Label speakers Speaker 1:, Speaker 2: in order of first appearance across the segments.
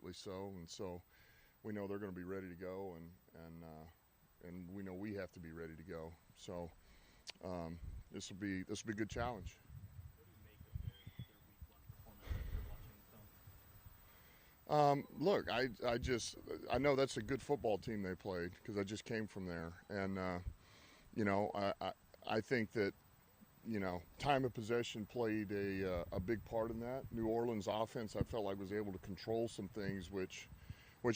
Speaker 1: rightly so. And so we know they're going to be ready to go, and we know we have to be ready to go. So this will be a good challenge.
Speaker 2: What do you make of their week one performance after watching the film?
Speaker 1: Look, I know that's a good football team they played because I just came from there, and I think that time of possession played a big part in that. New Orleans offense, I felt like was able to control some things, which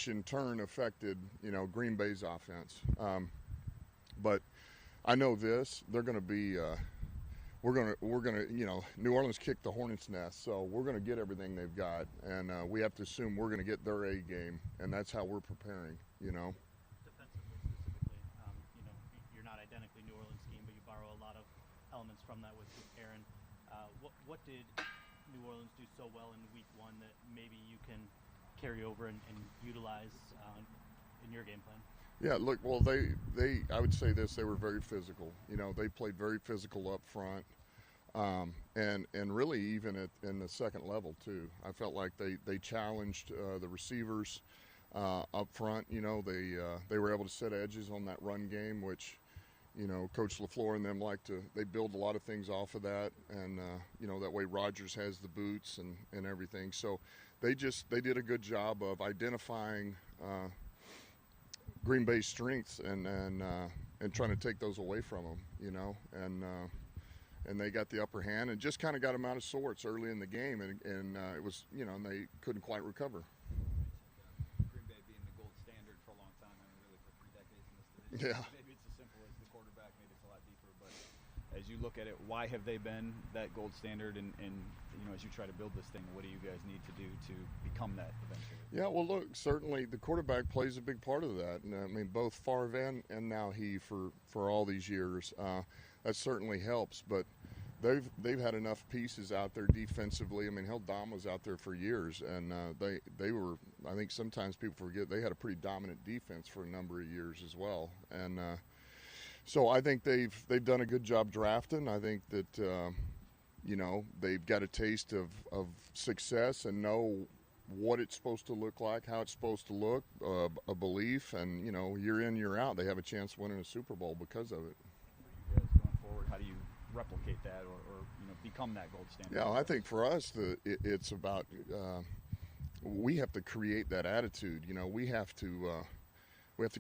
Speaker 1: in turn affected Green Bay's offense. But I know this: they're going to be. We're gonna New Orleans kicked the hornet's nest, so we're gonna get everything they've got, and we have to assume we're gonna get their A game, and that's how we're preparing.
Speaker 2: Defensively, specifically, you're not identically New Orleans scheme, but you borrow a lot of elements from that with Aaron. What did New Orleans do so well in week one that maybe you can carry over and utilize in your game plan?
Speaker 1: Yeah, look, well, I would say this: they were very physical. They played very physical up front, and really even in the second level too. I felt like they challenged the receivers up front. They were able to set edges on that run game, which Coach LaFleur and them they build a lot of things off of that, and that way Rodgers has the boots and everything. So they did a good job of identifying Green Bay's strengths and trying to take those away from them, and they got the upper hand and just kind of got them out of sorts early in the game, and it was and they couldn't quite recover.
Speaker 3: Green Bay being the gold standard for a long time, really for 3 decades in this division.
Speaker 1: Yeah.
Speaker 3: Maybe it's as simple as the quarterback, maybe it's a lot deeper, but as you look at it, why have they been that gold standard, and as you try to build this thing, what do you guys need to do to become that eventually?
Speaker 1: Yeah, well, look, certainly the quarterback plays a big part of that. And I mean, both Favre and now he for all these years, that certainly helps. But they've had enough pieces out there defensively. I mean, Dom was out there for years, and they were. I think sometimes people forget they had a pretty dominant defense for a number of years as well. And so I think they've done a good job drafting. I think that they've got a taste of success and know what it's supposed to look like, how it's supposed to look, a belief, and year in, year out, they have a chance of winning a Super Bowl because of it.
Speaker 3: For you guys going forward, how do you replicate that or become that gold standard?
Speaker 1: Yeah, I think for us, it's about we have to create that attitude. We have to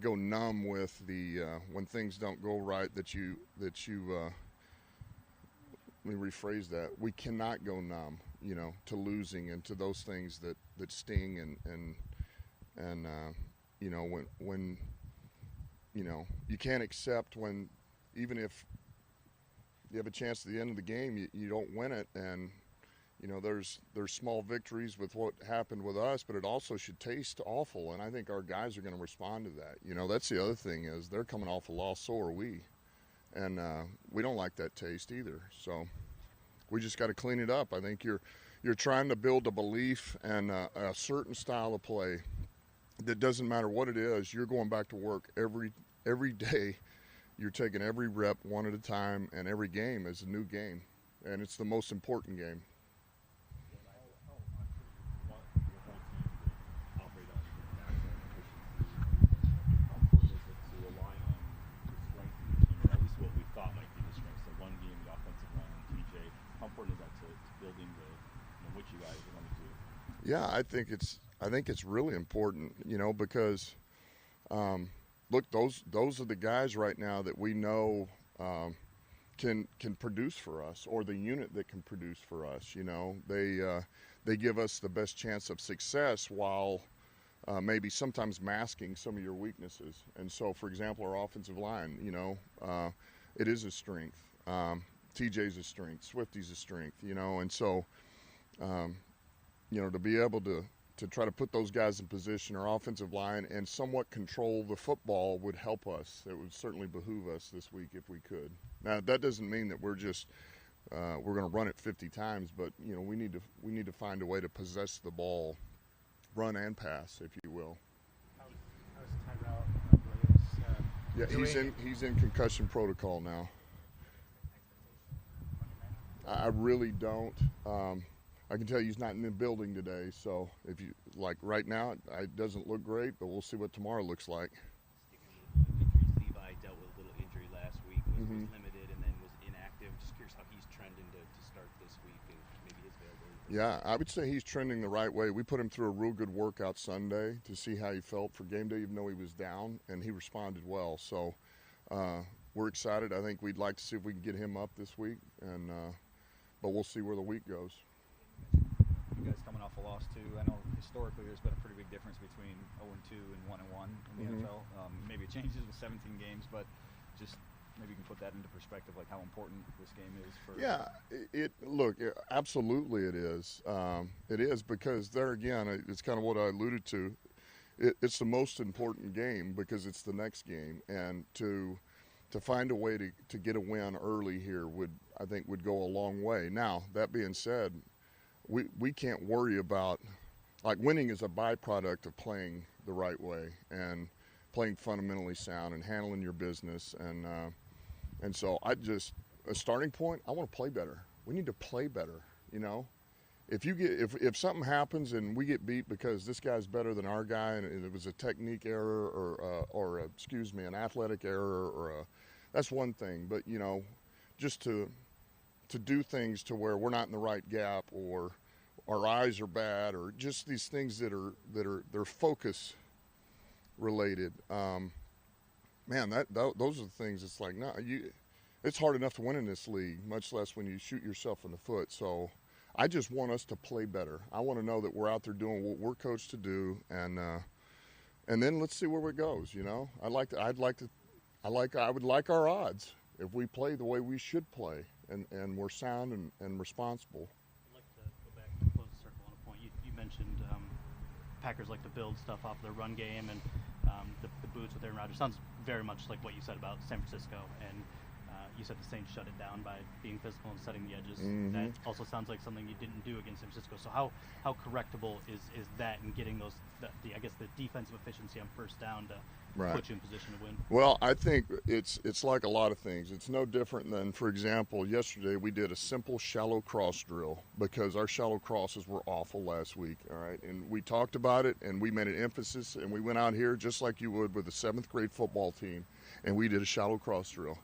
Speaker 1: go numb with the when things don't go right. That you let me rephrase that. We cannot go numb, to losing and to those things that sting and when you can't accept when even if you have a chance at the end of the game, you don't win it, and there's small victories with what happened with us, but it also should taste awful, and I think our guys are going to respond to that. That's the other thing is they're coming off a loss, so are we. And we don't like that taste either. So we just got to clean it up. I think you're trying to build a belief and a certain style of play that doesn't matter what it is. You're going back to work every day. You're taking every rep one at a time, and every game is a new game, and it's the most important game. Yeah, I think it's really important, because look, those are the guys right now that we know can produce for us, or the unit that can produce for us. They give us the best chance of success while maybe sometimes masking some of your weaknesses. And so, for example, our offensive line, it is a strength. TJ's a strength. Swifty's a strength. And so. To be able to try to put those guys in position, our offensive line, and somewhat control the football would help us. It would certainly behoove us this week if we could. Now, that doesn't mean that we're just we're going to run it 50 times, but we need to find a way to possess the ball, run and pass, if you will.
Speaker 4: How's
Speaker 1: Yeah, he's in concussion protocol now. I really don't. I can tell you he's not in the building today. So if you like right now, it doesn't look great, but we'll see what tomorrow looks like.
Speaker 5: Sticking with injuries, Levi dealt with a little injury last week, was limited and then was inactive. Just curious how he's trending to start this week and maybe his availability.
Speaker 1: Yeah, I would say he's trending the right way. We put him through a real good workout Sunday to see how he felt for game day, even though he was down, and he responded well. So we're excited. I think we'd like to see if we can get him up this week, and but we'll see where the week goes.
Speaker 3: You guys coming off a loss too. I know historically there's been a pretty big difference between 0-2 and 1-1 in the NFL. Maybe it changes with 17 games, but just maybe you can put that into perspective, like how important this game is for.
Speaker 1: Yeah, absolutely it is. It is because there again, it's kind of what I alluded to. It's the most important game because it's the next game, and to find a way to get a win early here I think would go a long way. Now that being said, we can't worry about, like, winning is a byproduct of playing the right way and playing fundamentally sound and handling your business, and so a starting point, I want to play better. We need to play better, you know. If something happens and we get beat because this guy's better than our guy and it was a technique error or an athletic error that's one thing, but you know, just to do things to where we're not in the right gap or our eyes are bad or just these things that are they're focus related. Man, those are the things. It's like, no, it's hard enough to win in this league, much less when you shoot yourself in the foot. So I just want us to play better. I want to know that we're out there doing what we're coached to do, and then let's see where it goes. You know, I would like our odds if we play the way we should play and we're sound and responsible.
Speaker 2: I'd like to go back and close the circle on a point. You mentioned Packers like to build stuff off their run game, and the boots with Aaron Rodgers sounds very much like what you said about San Francisco, and you said the Saints shut it down by being physical and setting the edges. That also sounds like something you didn't do against San Francisco. So how correctable is that in getting the defensive efficiency on first down to put you in position to win?
Speaker 1: Well, I think it's like a lot of things. It's no different than, for example, yesterday we did a simple shallow cross drill because our shallow crosses were awful last week, all right? And we talked about it, and we made an emphasis, and we went out here just like you would with a 7th grade football team, and we did a shallow cross drill.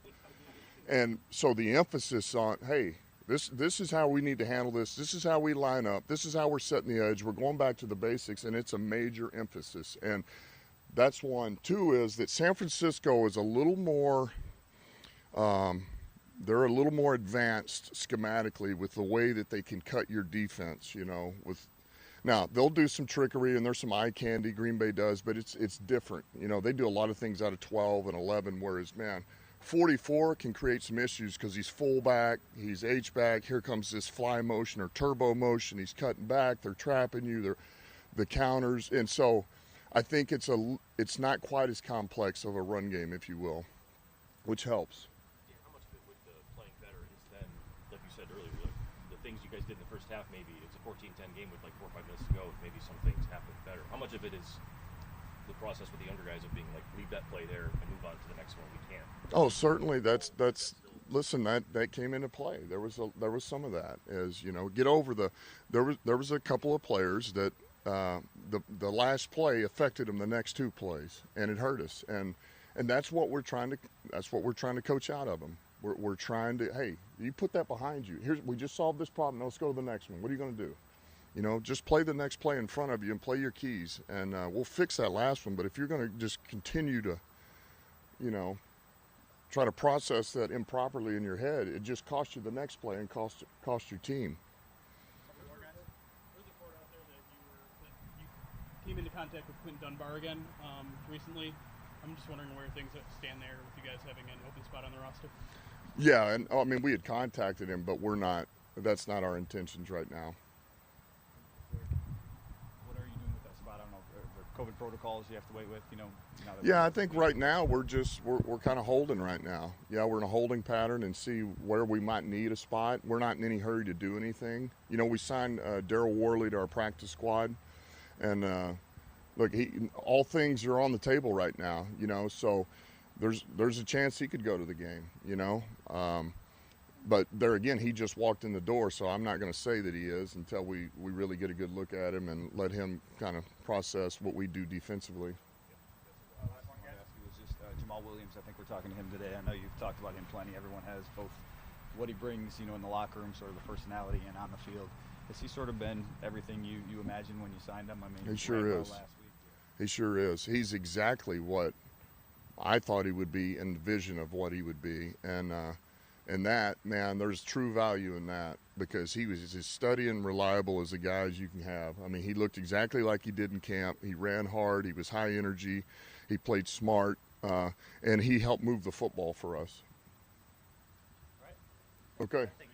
Speaker 1: And so the emphasis on, hey, this is how we need to handle this. This is how we line up. This is how we're setting the edge. We're going back to the basics, and it's a major emphasis. And that's one. Two is that San Francisco is a little more, they're a little more advanced schematically with the way that they can cut your defense, you know. Now, they'll do some trickery, and there's some eye candy Green Bay does, but it's different. You know, they do a lot of things out of 12 and 11, whereas, man, 44 can create some issues because he's fullback, he's H-back, here comes this fly motion or turbo motion, he's cutting back, they're trapping you, they're the counters, and so I think it's not quite as complex of a run game, if you will, which helps.
Speaker 6: Yeah, how much of it with playing better is then, like you said earlier, the things you guys did in the first half, maybe it's a 14-10 game with like 4 or 5 minutes to go, maybe some things happen better. How much of it is the process with the younger guys of being like, leave that play there and move on to the next one? We can't.
Speaker 1: Oh, certainly. Listen, that came into play. There was some of that, as you know, get over there was a couple of players that the last play affected them the next 2 plays, and it hurt us, and that's what we're trying to coach out of them. We're trying to, hey, you put that behind you. We just solved this problem. Now let's go to the next one. What are you going to do? You know, just play the next play in front of you and play your keys, and we'll fix that last one. But if you're going to just continue to, you know, try to process that improperly in your head, it just costs you the next play and cost your team.
Speaker 7: There's a report out there that you came into contact with Quentin Dunbar again recently. I'm just wondering where things stand there with you guys having an open spot on the roster.
Speaker 1: Yeah, and I mean, we had contacted him, but that's not our intentions right now.
Speaker 3: What are you doing with that spot? I don't know. Are there COVID protocols you have to wait with? You know.
Speaker 1: Yeah, I think right now we're kind of holding right now. Yeah, we're in a holding pattern and see where we might need a spot. We're not in any hurry to do anything. You know, we signed Daryl Worley to our practice squad, and look, all things are on the table right now. You know, so there's a chance he could go to the game. You know, But there again, he just walked in the door, so I'm not going to say that he is until we really get a good look at him and let him kind of process what we do defensively.
Speaker 3: Last one I wanted to ask you was just Jamal Williams. I think we're talking to him today. I know you've talked about him plenty. Everyone has both what he brings, you know, in the locker room, sort of the personality, and on the field. Has he sort of been everything you imagined when you signed him? I mean,
Speaker 1: He sure is.
Speaker 3: last week.
Speaker 1: He sure is. He's exactly what I thought he would be in the vision of what he would be. And that, man, there's true value in that because he was as steady and reliable as a guy as you can have. I mean, he looked exactly like he did in camp. He ran hard. He was high energy. He played smart. And he helped move the football for us.
Speaker 2: Right.
Speaker 1: Okay.
Speaker 2: Thank